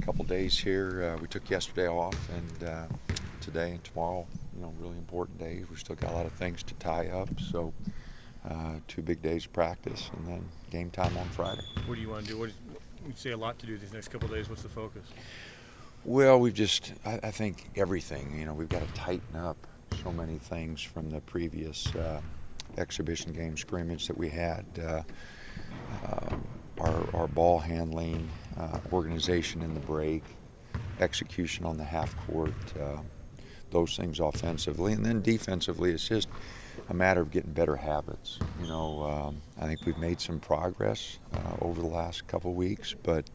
couple days here. We took yesterday off, and today and tomorrow, really important days. We still got a lot of things to tie up, so 2 big days of practice, and then game time on Friday. What do you want to do? You say a lot to do these next couple of days. What's the focus? Well, I think everything. We've got to tighten up so many things from the previous exhibition game scrimmage that we had. Our ball handling, organization in the break, execution on the half court, those things offensively. And then defensively, it's just a matter of getting better habits. I think we've made some progress over the last couple of weeks, but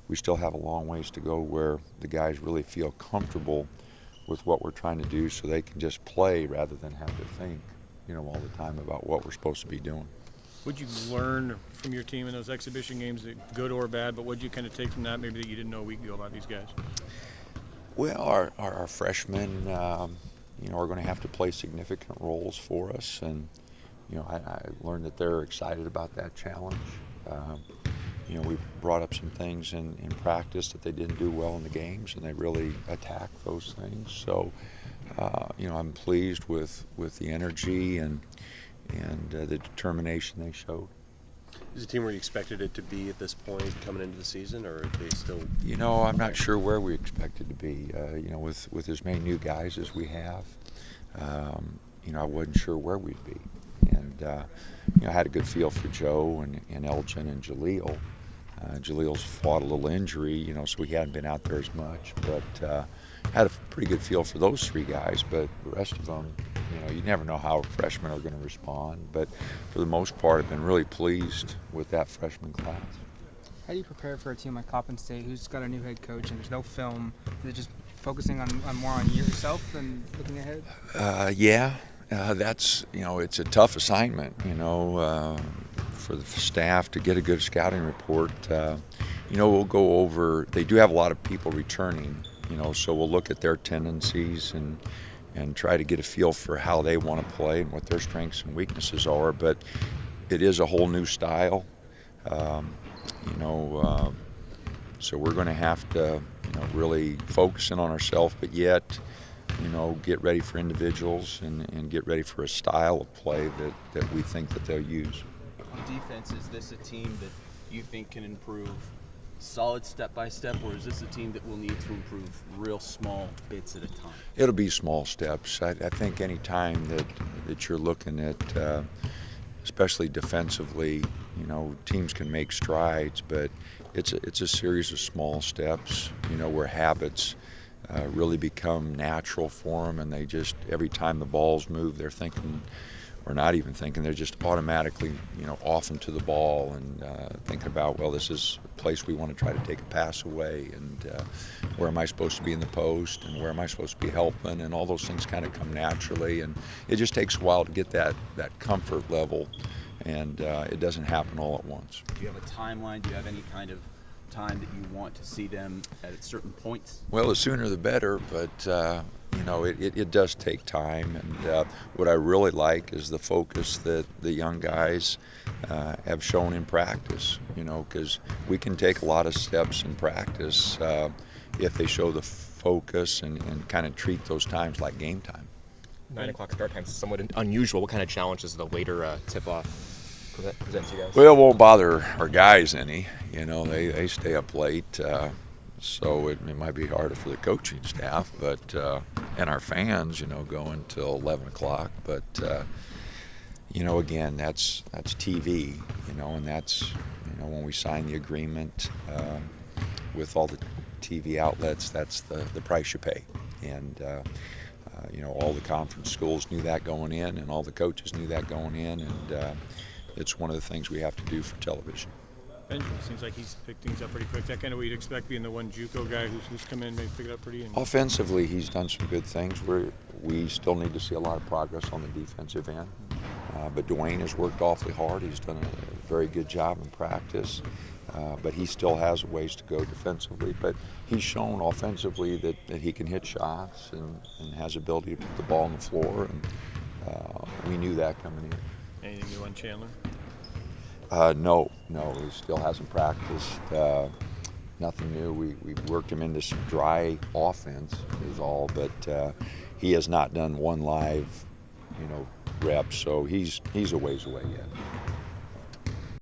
we still have a long ways to go where the guys really feel comfortable with what we're trying to do so they can just play rather than have to think, all the time about what we're supposed to be doing. What did you learn from your team in those exhibition games, good or bad, but what did you kind of take from that maybe that you didn't know a week ago about these guys? Well, our freshmen, are going to have to play significant roles for us, and I learned that they're excited about that challenge. We brought up some things in practice that they didn't do well in the games, and they really attacked those things. So, I'm pleased with the energy and the determination they showed. Is the team where you expected it to be at this point coming into the season, or are they still? I'm not sure where we expected to be. With as many new guys as we have, I wasn't sure where we'd be. And, I had a good feel for Joe and Elgin and Jaleel. Jaleel's fought a little injury, so he hadn't been out there as much. But had a pretty good feel for those 3 guys. But the rest of them, you never know how freshmen are going to respond. But for the most part, I've been really pleased with that freshman class. How do you prepare for a team like Coppin State, who's got a new head coach and there's no film? Is it just focusing on more on yourself than looking ahead? That's it's a tough assignment. For the staff to get a good scouting report. We'll go over. They do have a lot of people returning. So we'll look at their tendencies and try to get a feel for how they want to play and what their strengths and weaknesses are. But it is a whole new style. So we're going to have to, really focus in on ourselves, but yet, get ready for individuals and get ready for a style of play that we think that they'll use. On defense, is this a team that you think can improve solid step by step, or is this a team that will need to improve real small bits at a time? It'll be small steps. I think any time that you're looking at, especially defensively, teams can make strides, but it's a series of small steps, where habits really become natural for them, and they just, every time the balls move, they're thinking, or not even thinking, they're just automatically, off into the ball and thinking about, well, this is a place we want to try to take a pass away, and where am I supposed to be in the post, and where am I supposed to be helping, and all those things kind of come naturally, and it just takes a while to get that comfort level, and it doesn't happen all at once. Do you have a timeline? Do you have any kind of time that you want to see them at certain points? Well, the sooner the better, but it does take time, and what I really like is the focus that the young guys have shown in practice, because we can take a lot of steps in practice if they show the focus and kind of treat those times like game time. 9 o'clock start time is somewhat unusual. What kind of challenges the later tip-off presents you guys? Well, it won't bother our guys any. They stay up late. So it might be harder for the coaching staff, but and our fans, going till 11 o'clock. But again, that's TV, and that's when we sign the agreement with all the TV outlets, that's the price you pay, and all the conference schools knew that going in, and all the coaches knew that going in, and it's one of the things we have to do for television. Benjamin seems like he's picked things up pretty quick. That kind of what you'd expect, being the one JUCO guy who's come in, maybe pick it up pretty. Offensively, he's done some good things. We still need to see a lot of progress on the defensive end. But Dwayne has worked awfully hard. He's done a very good job in practice. But he still has a ways to go defensively. But he's shown offensively that he can hit shots and has ability to put the ball on the floor. And we knew that coming in. Anything new on Chandler? No, he still hasn't practiced. nothing new. We worked him into some dry offense is all, but he has not done one live, rep, so he's a ways away yet.